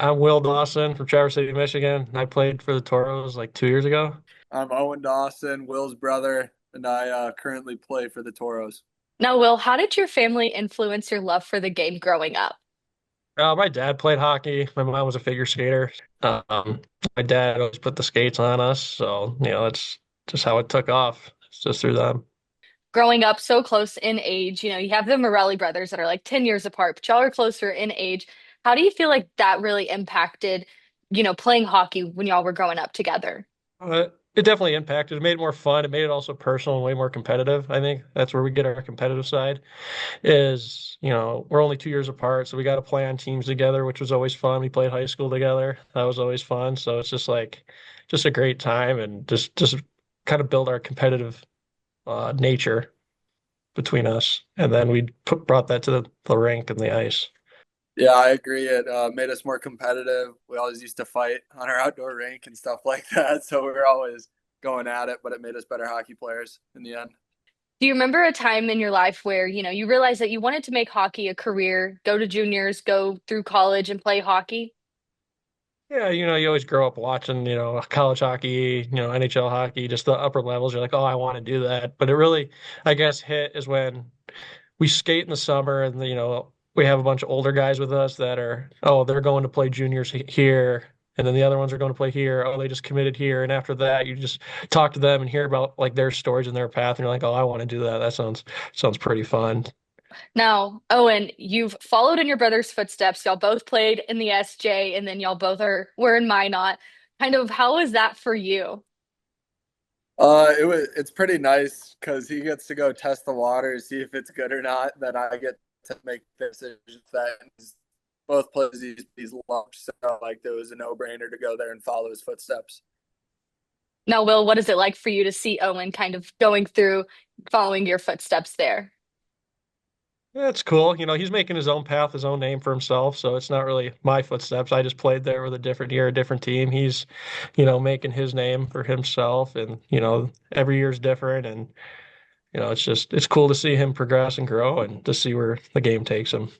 I'm Will Dawson from Traverse City, Michigan. I played for the Toros like 2 years ago. I'm Owen Dawson, Will's brother, and I currently play for the Toros. Now, Will, how did your family influence your love for the game growing up? My dad played hockey. My mom was a figure skater. Um, my dad always put the skates on us, so that's just how it took off. It's just through them. Growing up so close in age, you have the Morelli brothers that are like 10 years apart, but y'all are closer in age. How do you feel like that really impacted, playing hockey when y'all were growing up together? It definitely impacted. It made it more fun. It made it also personal and way more competitive. I think that's where we get our competitive side. We're only 2 years apart, so we got to play on teams together, which was always fun. We played high school together. That was always fun. So it's just like just a great time and just kind of build our competitive nature between us. And then brought that to the rink and the ice. Yeah, I agree. It made us more competitive. We always used to fight on our outdoor rink and stuff like that. So we were always going at it, but it made us better hockey players in the end. Do you remember a time in your life where, you realized that you wanted to make hockey a career, go to juniors, go through college and play hockey? Yeah, you always grow up watching, college hockey, NHL hockey, just the upper levels. You're like, oh, I want to do that. But it really, I guess, hit is when we skate in the summer and, we have a bunch of older guys with us that are, oh, they're going to play juniors here. And then the other ones are going to play here. Oh, they just committed here. And after that, you just talk to them and hear about like their stories and their path. And you're like, oh, I want to do that. That sounds pretty fun. Now, Owen, you've followed in your brother's footsteps. Y'all both played in the SJ, and then y'all both were in Minot. Kind of, how was that for you? It's pretty nice because he gets to go test the water, see if it's good or not. Then I get to make the decisions that both places he's loved. So like it was a no-brainer to go there and follow his footsteps. Now, Will, what is it like for you to see Owen kind of going through, following your footsteps there? Yeah, it's cool. He's making his own path, his own name for himself. So it's not really my footsteps. I just played there with a different year, a different team. He's, making his name for himself. And, every year is different. And, it's cool to see him progress and grow and to see where the game takes him.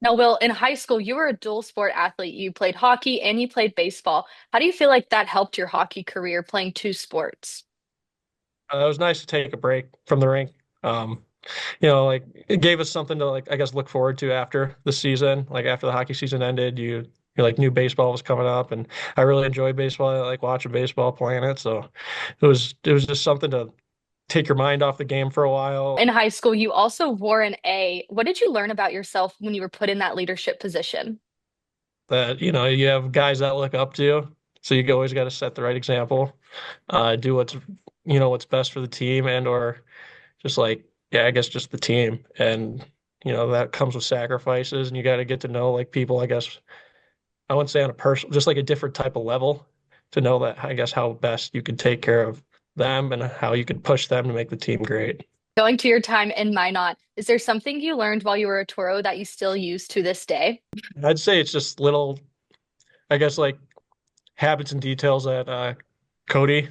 Now, Will, in high school, you were a dual sport athlete. You played hockey and you played baseball. How do you feel like that helped your hockey career playing two sports? It was nice to take a break from the rink. Um, like it gave us something to like, I guess, look forward to after the season. Like after the hockey season ended, you're like new baseball was coming up, and I really enjoy baseball. I like watching baseball, playing it. So it was just something to take your mind off the game for a while. In high school, you also wore an A. What did you learn about yourself when you were put in that leadership position? That you have guys that look up to you, so you always got to set the right example. Do what's best for the team and or just like yeah, I guess just the team. And that comes with sacrifices, and you got to get to know like people, I guess. I wouldn't say on a personal, just like a different type of level to know that, I guess, how best you could take care of them and how you could push them to make the team great. Going to your time in Minot, is there something you learned while you were a Toro that you still use to this day? I'd say it's just little, I guess, like habits and details that Cody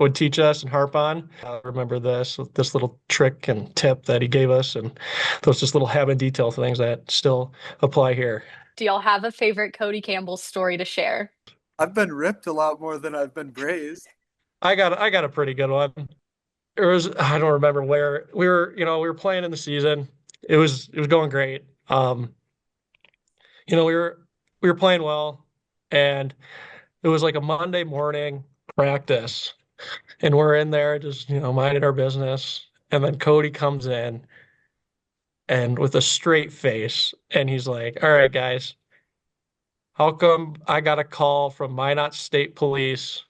would teach us and harp on. I remember this little trick and tip that he gave us, and those just little habit and detail things that still apply here. Do y'all have a favorite Cody Campbell story to share? I've been ripped a lot more than I've been grazed. I got a pretty good one. I don't remember where we were playing in the season. It was going great. We were playing well, and it was like a Monday morning practice, and we're in there just minding our business, and then Cody comes in and with a straight face, and he's like, "All right, guys, how come I got a call from Minot State Police?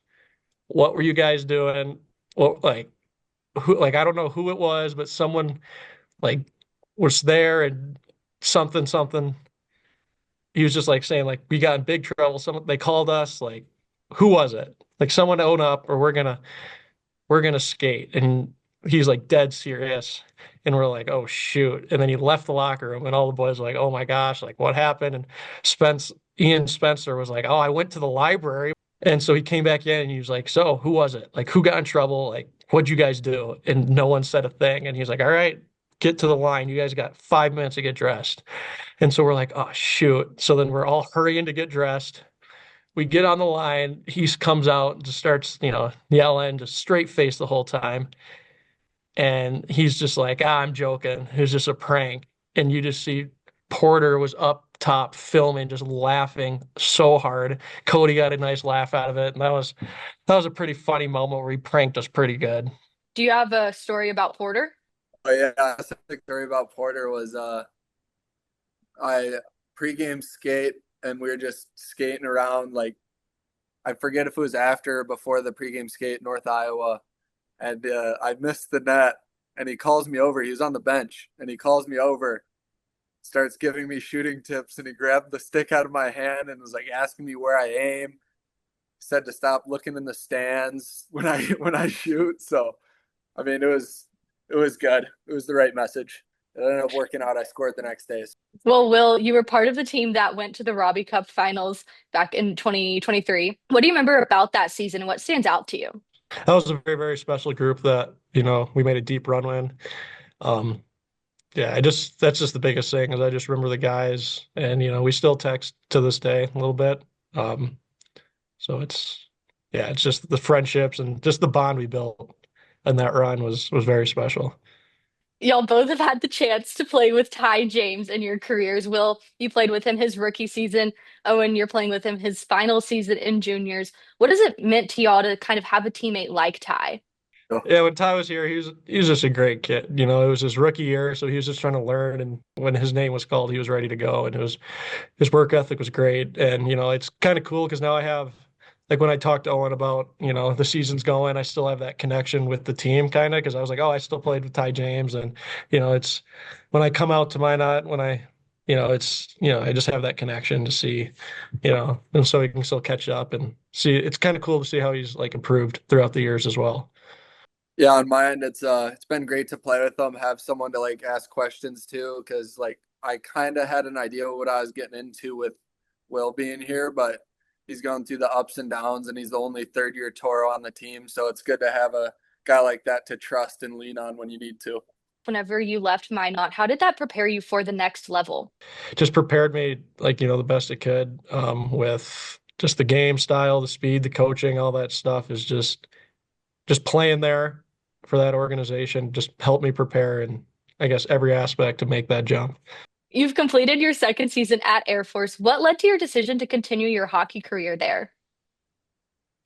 What were you guys doing? Well, like who? Like I don't know who it was, but someone like was there and something something." He was just like saying like we got in big trouble. Someone they called us like who was it? Like someone own up or we're gonna skate. And he's like dead serious. And we're like, oh shoot. And then he left the locker room and all the boys were like, oh my gosh, like what happened? And Ian Spencer was like, oh, I went to the library. And so he came back in and he was like, so who was it? Like who got in trouble? Like what'd you guys do? And no one said a thing. And he's like, all right. get to the line. You guys got 5 minutes to get dressed. And so we're like, oh, shoot. So then we're all hurrying to get dressed. We get on the line. He comes out and just starts, yelling, just straight face the whole time. And he's just like, I'm joking. It was just a prank. And you just see Porter was up top filming, just laughing so hard. Cody got a nice laugh out of it. And that was a pretty funny moment where he pranked us pretty good. Do you have a story about Porter? Oh yeah, the story about Porter was I pregame skate and we were just skating around like I forget if it was after or before the pregame skate North Iowa, and I missed the net and he calls me over. He was on the bench and he calls me over, starts giving me shooting tips, and he grabbed the stick out of my hand and was like asking me where I aim. Said to stop looking in the stands when I shoot. So I mean it was good. It was the right message. It ended up working out. I scored the next day. Well, Will, you were part of the team that went to the Robbie Cup finals back in 2023. What do you remember about that season and what stands out to you? That was a very, very special group that, we made a deep run in. Um, yeah, that's just the biggest thing is I just remember the guys and, we still text to this day a little bit. Um, so it's just the friendships and just the bond we built and that run was very special. Y'all both have had the chance to play with Ty James in your careers. Will, you played with him his rookie season. Owen, you're playing with him his final season in juniors. What has it meant to y'all to kind of have a teammate like Ty? So, Yeah, when Ty was here, he was just a great kid. It was his rookie year, so he was just trying to learn. And when his name was called, he was ready to go. And his work ethic was great. And it's kind of cool because now I have like when I talked to Owen about the season's going, I still have that connection with the team kind of because I was like, oh, I still played with Ty James, and it's when I come out to Minot when I it's I just have that connection to see and so we can still catch up and see. It's kind of cool to see how he's like improved throughout the years as well. yeah, on my end, it's been great to play with them, have someone to like ask questions to, because like I kind of had an idea of what I was getting into with Will being here, but he's going through the ups and downs, and he's the only third year Toro on the team, so it's good to have a guy like that to trust and lean on when you need to. Whenever you left Minot, how did that prepare you for the next level? Just prepared me like the best it could with just the game style, the speed, the coaching, all that stuff is just playing there for that organization just helped me prepare and I guess every aspect to make that jump. You've completed your second season at Air Force. What led to your decision to continue your hockey career there?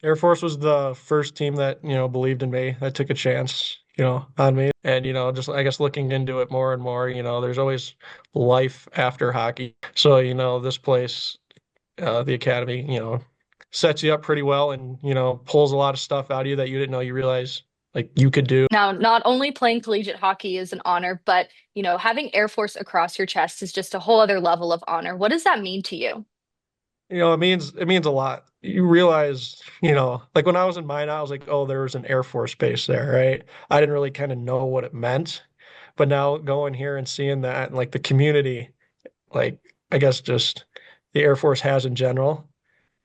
Air Force was the first team that, believed in me, that took a chance, on me. And, just I guess looking into it more and more, there's always life after hockey. So, this place, the academy, sets you up pretty well and, pulls a lot of stuff out of you that you didn't know you realize like you could do. Now, not only playing collegiate hockey is an honor, but having Air Force across your chest is just a whole other level of honor. What does that mean to you? It means a lot. You realize, like when I was in mine, I was like, oh, there was an Air Force base there, right? I didn't really kind of know what it meant. But now going here and seeing that and like the community, like I guess just the Air Force has in general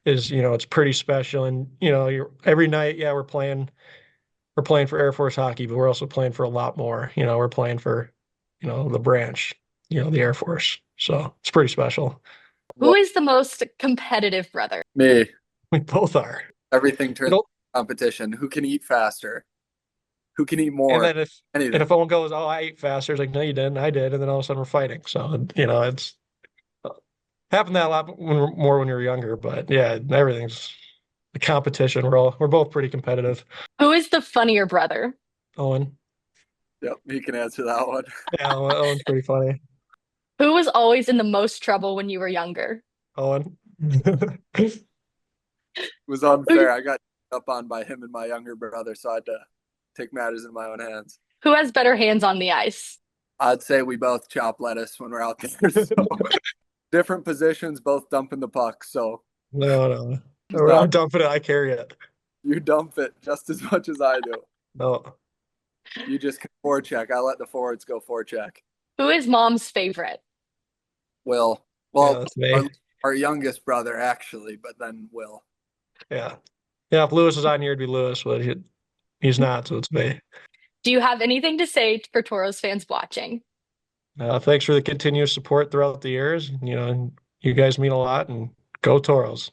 is, it's pretty special. And, you're every night, yeah, we're playing for Air Force hockey, but we're also playing for a lot more. We're playing for, the branch, the Air Force. So it's pretty special. Who Well, is the most competitive brother? me, We both are. everything You turns know, competition. Who can eat faster? Who can eat and more? then Anything. if someone goes, "Oh, I ate faster," it's like, "No, you didn't. I did." And then all of a sudden we're fighting. So it's happened that a lot more when you're younger. But yeah, everything's a competition. We're both pretty competitive. Who is the funnier brother? Owen, Yep, he can answer that one. yeah, Owen's pretty funny. Who was always in the most trouble when you were younger? Owen, It was unfair. I got up on by him and my younger brother, so I had to take matters in my own hands. Who has better hands on the ice? I'd say we both chop lettuce when we're out there. So different positions, both dumping the puck. So no, uh, I'm dumping it. I carry it. you dump it just as much as I do. No, You just can forecheck. I let the forwards go forecheck. Who is mom's favorite? Will. yeah, Well, that's me. our youngest brother, actually, but then Will. Yeah, yeah. If Lewis was on here, it'd be Lewis, but he's not, so it's me. Do you have anything to say for Toros fans watching? Thanks for the continuous support throughout the years. You guys mean a lot, and go Toros.